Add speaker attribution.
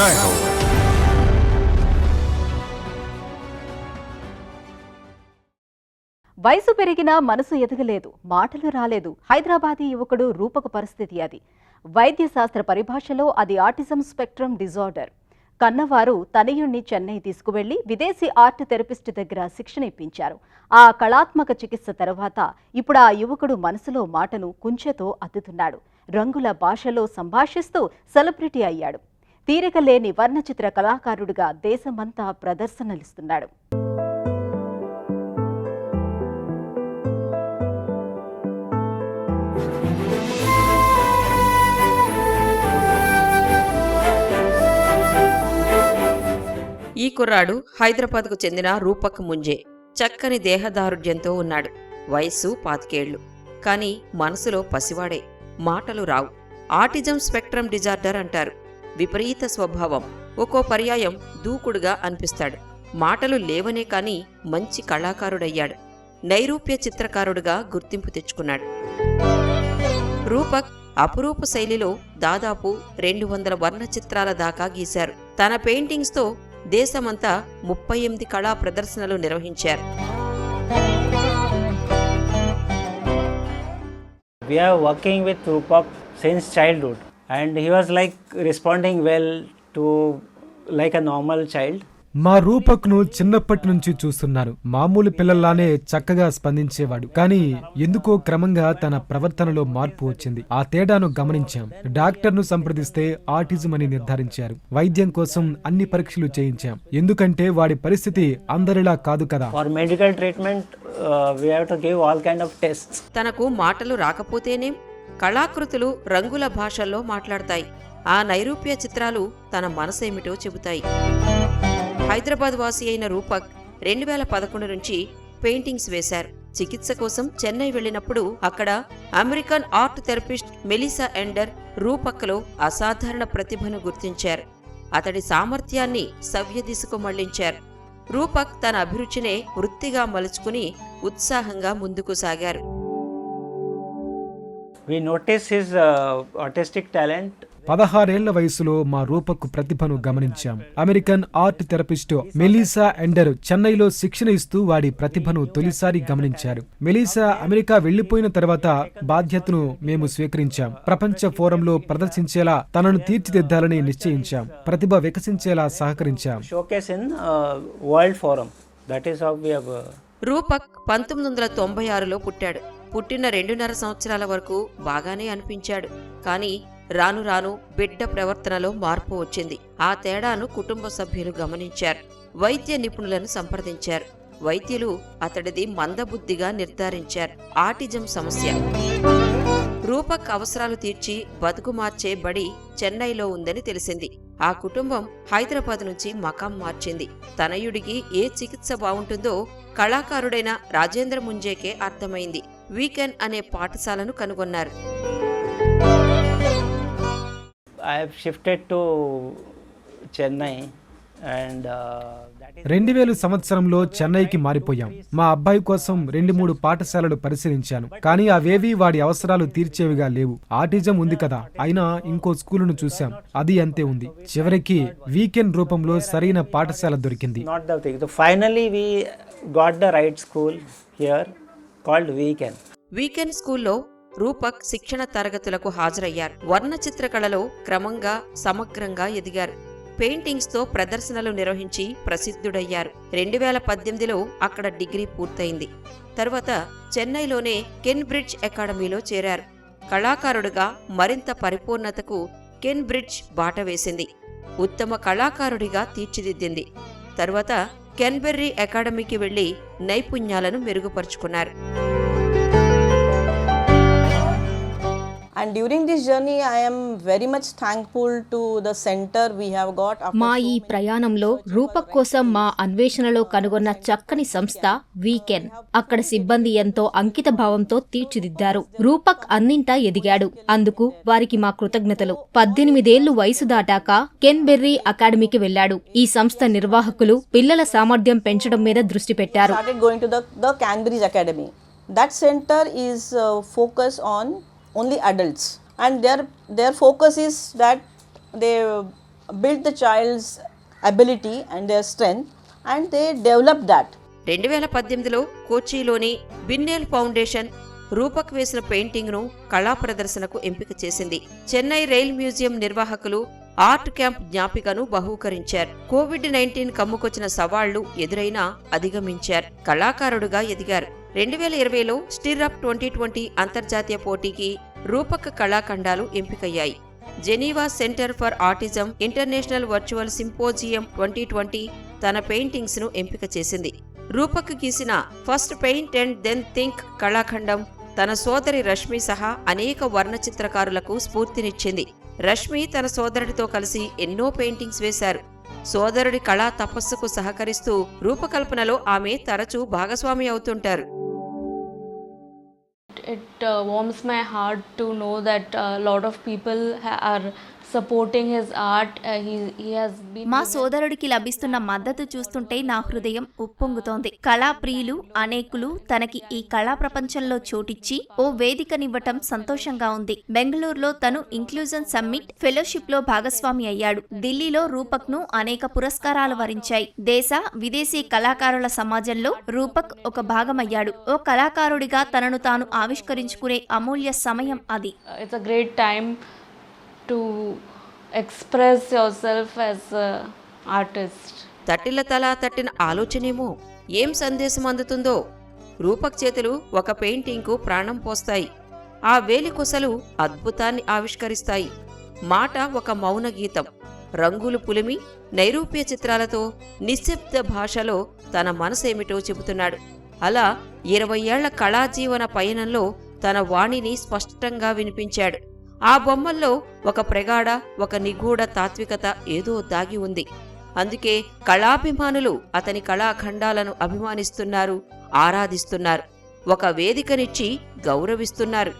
Speaker 1: जय हो।
Speaker 2: వయసు పెరిగినా మనసు ఎదగలేదు, మాటలు రాలేదు. హైదరాబాదీ యువకుడు రూపక్ పరిస్థితి అది. వైద్య శాస్త్ర పరిభాషలో అది ఆటిజం స్పెక్ట్రమ్ డిజార్డర్. కన్నవారు తనయుణ్ణి చెన్నై తీసుకువెళ్లి విదేశీ ఆర్ట్ థెరపిస్ట్ దగ్గర శిక్షణ ఇప్పించారు. ఆ కళాత్మక చికిత్స తర్వాత ఇప్పుడు ఆ యువకుడు మనసులో మాటను కుంచెతో అద్దుతున్నాడు. రంగుల భాషలో సంభాషిస్తూ సెలబ్రిటీ అయ్యాడు. తీరిక లేని వర్ణచిత్ర కళాకారుడిగా దేశమంతా ప్రదర్శనలిస్తున్నాడు.
Speaker 3: ఈ కుర్రాడు హైదరాబాద్కు చెందిన రూపక్ ముంజే. చక్కని దేహదారుఢ్యంతో ఉన్నాడు. వయస్సు 25 ఏళ్లు. కాని మనసులో పసివాడే. మాటలు రావు. ఆటిజం స్పెక్ట్రమ్ డిజార్డర్ అంటారు. విపరీత స్వభావం. ఒక్కో పర్యాయం దూకుడుగా అనిపిస్తాడు. మాటలు లేవనే కాని మంచి కళాకారుడయ్యాడు. నైరూప్య చిత్రకారుడుగా గుర్తింపు తెచ్చుకున్నాడు. రూపక్ అపురూప శైలిలో దాదాపు 200 వర్ణ చిత్రాల దాకా గీశారు. తన పెయింటింగ్స్తో దేశమంతా 38 కళా ప్రదర్శనలు నిర్వహించారు.
Speaker 4: We are working with Rupak since childhood, and he was like responding well to like a normal child.
Speaker 5: మా రూపక్ను చిన్నప్పటి నుంచి చూస్తున్నాను. మామూలు పిల్లల్లానే చక్కగా స్పందించేవాడు. కానీ ఎందుకో క్రమంగా తన ప్రవర్తనలో మార్పు వచ్చింది. ఆ తేడాను గమనించాం. డాక్టర్ను సంప్రదిస్తే ఆటిజం అని నిర్ధారించారు. వైద్యం కోసం అన్ని పరీక్షలు చేయించాం. ఎందుకంటే వాడి పరిస్థితి అందరిలా కాదు కదా.
Speaker 4: For medical treatment, we have to give all kind of tests.
Speaker 3: తనకు మాటలు రాకపోతేనేం, కళాకృతులు రంగుల భాషల్లో మాట్లాడతాయి. ఆ నైరూప్య చిత్రాలు తన మనసేమిటో చెబుతాయి. హైదరాబాద్ వాసి అయిన రూపక్ 2011 నుంచి పెయింటింగ్స్ వేశారు. చికిత్స కోసం చెన్నై వెళ్లినప్పుడు అక్కడ American art therapist Melissa Ender రూపక్లో అసాధారణ ప్రతిభను గుర్తించారు. అతడి సామర్థ్యాన్ని సవ్య దిశకు మళ్లించారు. రూపక్ తన అభిరుచినే వృత్తిగా మలుచుకుని ఉత్సాహంగా ముందుకు సాగారు.
Speaker 4: We noticed his artistic talent.
Speaker 5: 16 ఏళ్ల వయసులో మా రూపక్ ప్రతిభను గమనించాం. American art therapist Melissa Ender చెన్నైలో శిక్షణ ఇస్తూ వాడి ప్రతిభను తొలిసారి గమనించారు. మెలిసా అమెరికా వెళ్లిపోయిన తర్వాత బాధ్యతను మేము స్వీకరించాం. ప్రపంచ ఫోరంలో ప్రదర్శించేలా తనను తీర్చిదిద్దాలని నిశ్చయించాం. ప్రతిభ వికసించేలా సహకరించాం.
Speaker 4: Showcase in World Forum. That is how we have.
Speaker 3: Rupak 1996లో పుట్టాడు. పుట్టిన 2.5 సంవత్సరాల వరకు బాగానే అనిపించాడు. కానీ రాను రాను బిడ్డ ప్రవర్తనలో మార్పు వచ్చింది. ఆ తేడాను కుటుంబ సభ్యులు గమనించారు. వైద్య నిపుణులను సంప్రదించారు. వైద్యులు అతడిది మందబుద్ధిగా నిర్ధారించారు. ఆటిజం సమస్య. రూపక్ అవసరాలు తీర్చి బతుకు మార్చే బడి చెన్నైలో ఉందని తెలిసింది. ఆ కుటుంబం హైదరాబాద్ నుంచి మకాం మార్చింది. తనయుడికి ఏ చికిత్స బావుంటుందో కళాకారుడైన రాజేంద్ర ముంజేకే అర్థమైంది. వీకెండ్ అనే పాఠశాలను కనుగొన్నారు.
Speaker 4: I have shifted to Chennai and
Speaker 5: 2000 సంవత్సరంలో చెన్నైకి మారిపోయాం. మా అబ్బాయి కోసం 2-3 పాఠశాలలు పరిశీలించాను. కానీ అవేవీ వాడి అవసరాలు తీర్చేవిగా లేవు. ఆటిజం ఉంది కదా, అయినా ఇంకో స్కూలును చూశాం. అది అంతే ఉంది. చివరికి వీకెండ్ రూపంలో సరైన పాఠశాల దొరికింది.
Speaker 4: not the thing. So finally we got the right school here called Weekend.
Speaker 3: Weekend స్కూల్లో రూపక్ శిక్షణ తరగతులకు హాజరయ్యారు. వర్ణ చిత్రకళలో క్రమంగా సమగ్రంగా ఎదిగారు. పెయింటింగ్స్తో ప్రదర్శనలు నిర్వహించి ప్రసిద్ధుడయ్యారు. 2018లో అక్కడ డిగ్రీ పూర్తయింది. తర్వాత చెన్నైలోనే కెన్ బ్రిడ్జ్ అకాడమీలో చేరారు. కళాకారుడుగా మరింత పరిపూర్ణతకు కెన్ బ్రిడ్జ్ బాట వేసింది. ఉత్తమ కళాకారుడిగా తీర్చిదిద్దింది. తర్వాత కెన్బెర్రీ అకాడమీకి వెళ్లి నైపుణ్యాలను మెరుగుపరుచుకున్నారు.
Speaker 6: And during this journey, I am very much thankful to the center we have got.
Speaker 7: మా ఈ ప్రయాణంలో రూపక్ కోసం మా అన్వేషణలో కనుగొన్న చక్కని సంస్థ వీకెండ్. అక్కడ సిబ్బంది ఎంతో అంకిత భావంతో తీర్చిదిద్దారు. రూపక్ అన్నింటా ఎదిగాడు. అందుకు వారికి మా కృతజ్ఞతలు. 18 ఏళ్లు వయసు దాటాక కెన్బెర్రీ అకాడమీకి వెళ్లాడు. ఈ సంస్థ నిర్వాహకులు పిల్లల సామర్థ్యం పెంచడం మీద దృష్టి పెట్టారు.
Speaker 6: Started going to the Cambridge Academy. That center is focused on only adults, and their focus is that they built the child's ability and their strength, and they developed that.
Speaker 3: 2018లో కోచిలోని బిన్నెల్ ఫౌండేషన్ రూపక్ వేసిన పెయింటింగ్ను కళా ప్రదర్శనకు ఎంపిక చేసింది. Chennai rail museum నిర్వాహకులు art camp జ్ఞాపికను బహూకరించారు. కోవిడ్-19 కమ్ముకొచ్చిన సవాళ్లు ఎదురైనా అధిగమించారు. కళాకారుడుగా ఎదిగారు. 2020లో స్టిర్అప్ 2020 అంతర్జాతీయ పోటీకి రూపక్ కళాఖండాలు ఎంపికయ్యాయి. Geneva centre for autism international virtual symposium 2020 తన పెయింటింగ్స్ ను ఎంపిక చేసింది. రూపక్ గీసిన first paint and then think కళాఖండం తన సోదరి రష్మి సహా అనేక వర్ణ చిత్రకారులకు స్ఫూర్తినిచ్చింది. రష్మి తన సోదరుడితో కలిసి ఎన్నో పెయింటింగ్స్ వేశారు. సోదరుడి కళా తపస్సుకు సహకరిస్తూ రూపకల్పనలో ఆమె తరచూ భాగస్వామి అవుతుంటారు.
Speaker 1: It warms my heart to know that a lot of people are supporting his art. He has been.
Speaker 8: మా సోదరుడికి లభిస్తున్న మద్దతు చూస్తుంటే నా హృదయం ఉప్పొంగుతోంది. కళాప్రియులు అనేకులు తనకి ఈ కళా ప్రపంచంలో చోటిచ్చి ఓ వేదికనివ్వటం సంతోషంగా ఉంది. బెంగళూరులో తను ఇంక్లూజన్ సమ్మిట్ ఫెలోషిప్ లో భాగస్వామి అయ్యాడు. ఢిల్లీలో రూపక్ ను అనేక పురస్కారాలు వరించాయి. దేశ విదేశీ కళాకారుల సమాజంలో రూపక్ ఒక భాగమయ్యాడు. ఓ కళాకారుడిగా తనను తాను ఆవిష్కరించుకునే అమూల్య సమయం అది.
Speaker 1: It's a great time to express yourself as an artist.
Speaker 3: తట్టిల తలా తట్టిన ఆలోచనేమో ఏం సందేశం అందుతుందో. రూపక్ చేతులు ఒక పెయింటింగ్కు ప్రాణం పోస్తాయి. ఆ వేలికొసలు అద్భుతాన్ని ఆవిష్కరిస్తాయి. మాట ఒక మౌన గీతం. రంగులు పులిమి నైరూప్య చిత్రాలతో నిశ్శబ్ద భాషలో తన మనసేమిటో చెబుతున్నాడు. అలా 20 ఏళ్ల కళాజీవన పయనంలో తన వాణిని స్పష్టంగా వినిపించాడు. ఆ బొమ్మల్లో ఒక ప్రగాఢ, ఒక నిగూఢ తాత్వికత ఏదో దాగి ఉంది. అందుకే కళాభిమానులు అతని కళాఖండాలను అభిమానిస్తున్నారు, ఆరాధిస్తున్నారు, ఒక వేదికనిచ్చి గౌరవిస్తున్నారు.